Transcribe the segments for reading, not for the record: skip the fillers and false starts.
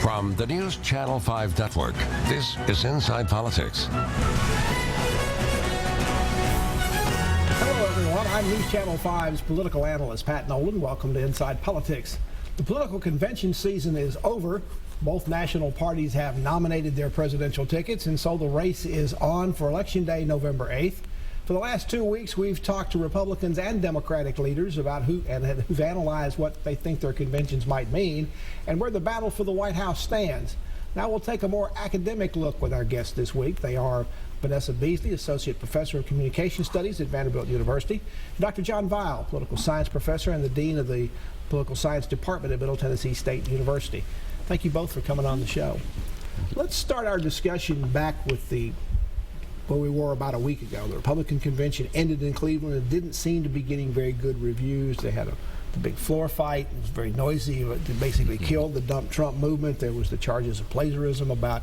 From the News Channel 5 Network, this is Inside Politics. Hello, everyone. I'm News Channel 5's political analyst, Pat Nolan. Welcome to Inside Politics. The political convention season is over. Both national parties have nominated their presidential tickets, and so the race is on for Election Day, November 8th. For the last 2 weeks, we've talked to Republicans and Democratic leaders about who've analyzed what they think their conventions might mean and where the battle for the White House stands. Now we'll take a more academic look with our guests this week. They are Vanessa Beasley, Associate Professor of Communication Studies at Vanderbilt University, Dr. John Weil, Political Science Professor and the Dean of the Political Science Department at Middle Tennessee State University. Thank you both for coming on the show. Let's start our discussion back with where we were about a week ago. The Republican convention ended in Cleveland and didn't seem to be getting very good reviews. They had the big floor fight. It was very noisy. It basically killed the Dump Trump movement. There was the charges of plagiarism about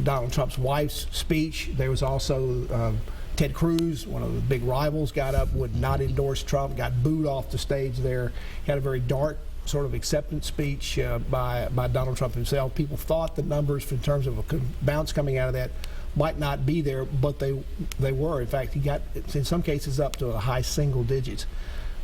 Donald Trump's wife's speech. There was also Ted Cruz, one of the big rivals, got up, would not endorse Trump, got booed off the stage there. He had a very dark sort of acceptance speech by Donald Trump himself. People thought the numbers in terms of a bounce coming out of that might not be there, but they were. In fact, he got, in some cases, up to a high single digits.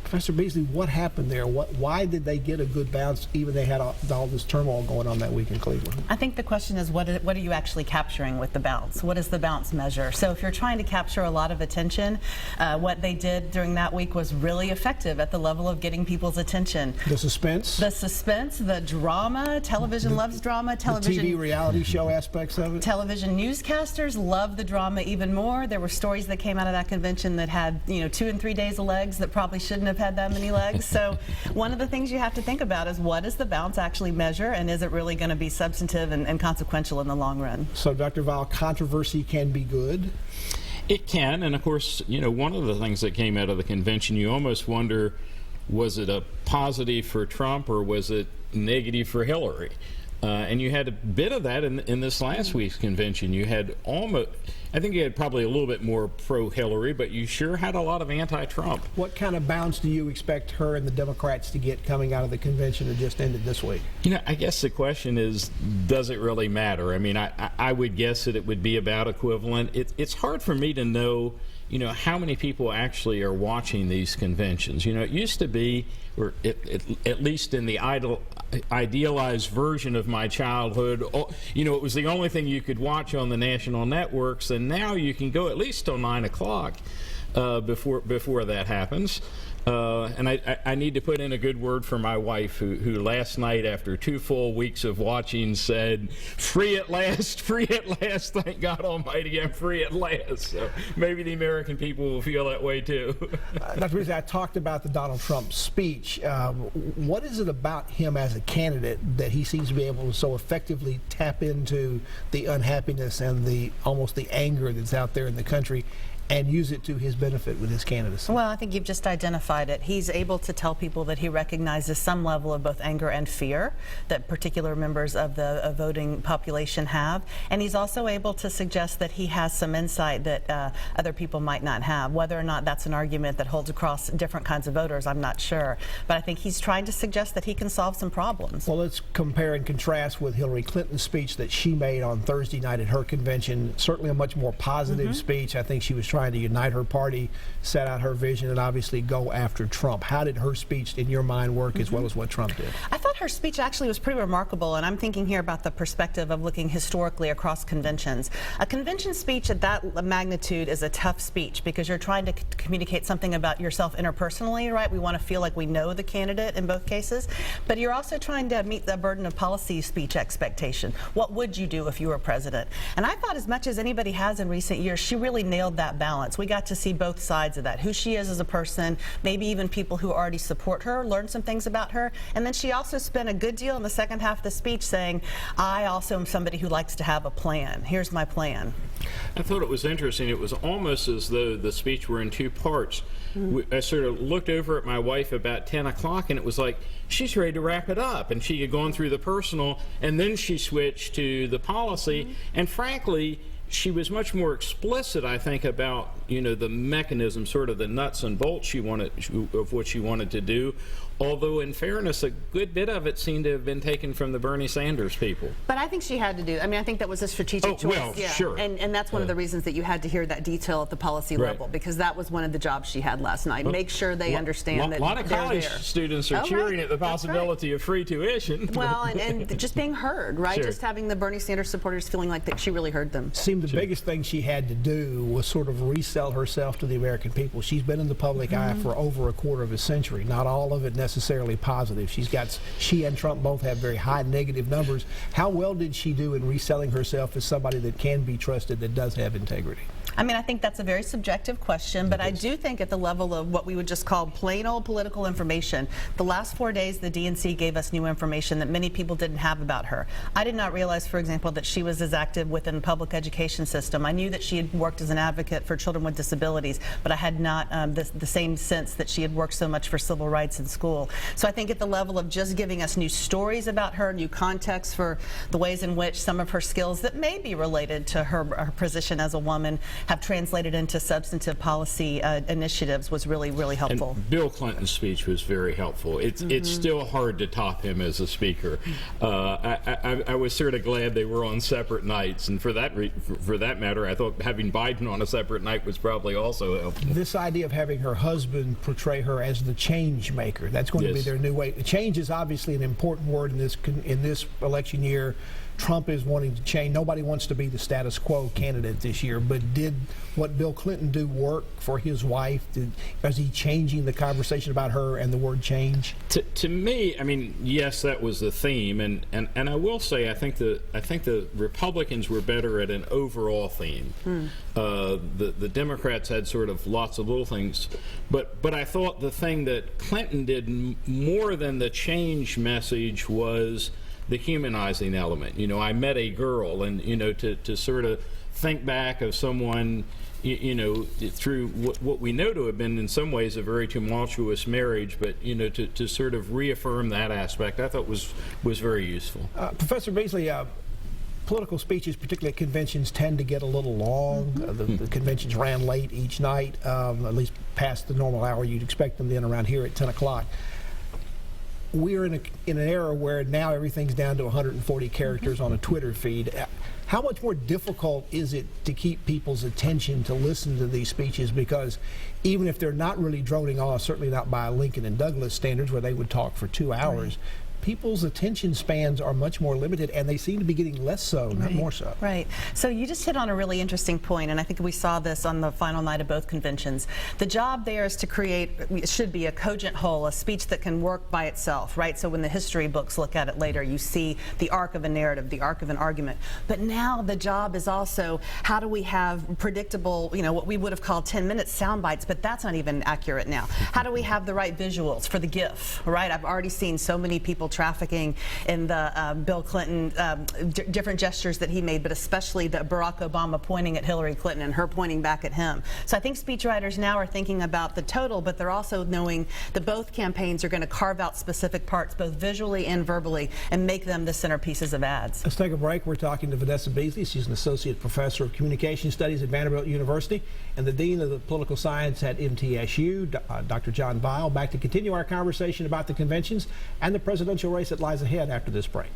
Professor Beasley, what happened there? Why did they get a good bounce, even they had all this turmoil going on that week in Cleveland? I think the question is, what are you actually capturing with the bounce? What is the bounce measure? So if you're trying to capture a lot of attention, what they did during that week was really effective at the level of getting people's attention. The suspense? The suspense, the drama. Television loves drama. Television, the TV reality show aspects of it? Television newscasters love the drama even more. There were stories that came out of that convention that had, 2 and 3 days of legs that probably shouldn't have had that many legs. So one of the things you have to think about is, what does the bounce actually measure, and is it really going to be substantive and consequential in the long run? So Dr. Weil, controversy can be good? It can, and of course, one of the things that came out of the convention, you almost wonder, was it a positive for Trump or was it negative for Hillary? And you had a bit of that in this last week's convention. You had I think you had probably a little bit more pro-Hillary, but you sure had a lot of anti-Trump. What kind of bounce do you expect her and the Democrats to get coming out of the convention that just ended this week? I guess the question is, does it really matter? I mean, I would guess that it would be about equivalent. It's hard for me to know, how many people actually are watching these conventions. It used to be, or at least in the idealized version of my childhood, it was the only thing you could watch on the national networks, and now you can go at least till 9 o'clock before that happens. And I need to put in a good word for my wife, who last night, after 2 full weeks of watching, said, free at last, thank God Almighty, I'm free at last. So maybe the American people will feel that way too. Dr. Beasley, I talked about the Donald Trump speech. What is it about him as a candidate that he seems to be able to so effectively tap into the unhappiness and almost the anger that's out there in the country, and use it to his benefit with his candidacy? Well, I think you've just identified it. He's able to tell people that he recognizes some level of both anger and fear that particular members of the voting population have, and he's also able to suggest that he has some insight that other people might not have. Whether or not that's an argument that holds across different kinds of voters, I'm not sure, but I think he's trying to suggest that he can solve some problems. Well, let's compare and contrast with Hillary Clinton's speech that she made on Thursday night at her convention. Certainly a much more positive speech. I think she was trying to unite her party, set out her vision, and obviously go after Trump. How did her speech, in your mind, work as well as what Trump did? I thought her speech actually was pretty remarkable, and I'm thinking here about the perspective of looking historically across conventions. A convention speech at that magnitude is a tough speech because you're trying to communicate something about yourself interpersonally, right? We want to feel like we know the candidate in both cases, but you're also trying to meet the burden of policy speech expectation. What would you do if you were president? And I thought, as much as anybody has in recent years, she really nailed that balance. We got to see both sides of that, who she is as a person, maybe even people who already support her, learn some things about her, and then she also spent a good deal in the second half of the speech saying, I also am somebody who likes to have a plan. Here's my plan. I thought it was interesting. It was almost as though the speech were in 2 parts. I sort of looked over at my wife about 10 o'clock, and it was like she's ready to wrap it up. And she had gone through the personal, and then she switched to the policy. And frankly, she was much more explicit, I think, about, the mechanism, sort of the nuts and bolts of what she wanted to do. although in fairness, a good bit of it seemed to have been taken from the Bernie Sanders people. But I think she had to do, I mean, I think that was a strategic choice. Well, sure. And that's one of the reasons that you had to hear that detail at the policy level, because that was one of the jobs she had last night. Make sure they understand that a lot of they're college there. students are cheering at the possibility of free tuition. Well, and just being heard, right? Sure. Just having the Bernie Sanders supporters feeling like that she really heard them. Seemed the biggest thing she had to do was sort of resell herself to the American people. She's been in the public eye for over a quarter of a century. Not all of it necessarily positive. She and Trump both have very high negative numbers. How well did she do in reselling herself as somebody that can be trusted, that does have integrity? I mean, I think that's a very subjective question, but I do think at the level of what we would just call plain old political information, the last 4 days the DNC gave us new information that many people didn't have about her. I did not realize, for example, that she was as active within the public education system. I knew that she had worked as an advocate for children with disabilities, but I had not the same sense that she had worked so much for civil rights in school. So I think at the level of just giving us new stories about her, new context for the ways in which some of her skills that may be related to her position as a woman have translated into substantive policy initiatives was really, really helpful. And Bill Clinton's speech was very helpful. It's still hard to top him as a speaker. I was sort of glad they were on separate nights, and for that matter, I thought having Biden on a separate night was probably also helpful. This idea of having her husband portray her as the change maker, that's going to be their new way. Change is obviously an important word in this election year. Trump is wanting to change. Nobody wants to be the status quo candidate this year, but did what Bill Clinton do work for his wife? Is he changing the conversation about her and the word change? To me, I mean, yes, that was the theme, and I will say I think the Republicans were better at an overall theme. The Democrats had sort of lots of little things, but I thought the thing that Clinton did more than the change message was the humanizing element. You know, I met a girl, and to sort of think back of someone, through what we know to have been in some ways a very tumultuous marriage, but to sort of reaffirm that aspect, I thought was very useful. Professor Beasley, political speeches, particularly at conventions, tend to get a little long. The conventions ran late each night, at least past the normal hour you'd expect them to end around here at 10 o'clock. We're in an era where now everything's down to 140 characters on a Twitter feed. How much more difficult is it to keep people's attention to listen to these speeches? Because even if they're not really droning on, certainly not by Lincoln and Douglas standards where they would talk for 2 hours, people's attention spans are much more limited, and they seem to be getting less so, not more so. Right. So you just hit on a really interesting point, and I think we saw this on the final night of both conventions. The job there is to create, it should be a cogent whole, a speech that can work by itself, right? So when the history books look at it later, you see the arc of a narrative, the arc of an argument. But now the job is also, how do we have predictable, what we would have called 10-minute sound bites, but that's not even accurate now. How do we have the right visuals for the GIF, right? I've already seen so many people trafficking in the Bill Clinton, different gestures that he made, but especially the Barack Obama pointing at Hillary Clinton and her pointing back at him. So I think speechwriters now are thinking about the total, but they're also knowing that both campaigns are going to carve out specific parts, both visually and verbally, and make them the centerpieces of ads. Let's take a break. We're talking to Vanessa Beasley. She's an associate professor of communication studies at Vanderbilt University and the dean of the political science at MTSU, Dr. John Weil. Back to continue our conversation about the conventions and the presidential race that lies ahead after this break.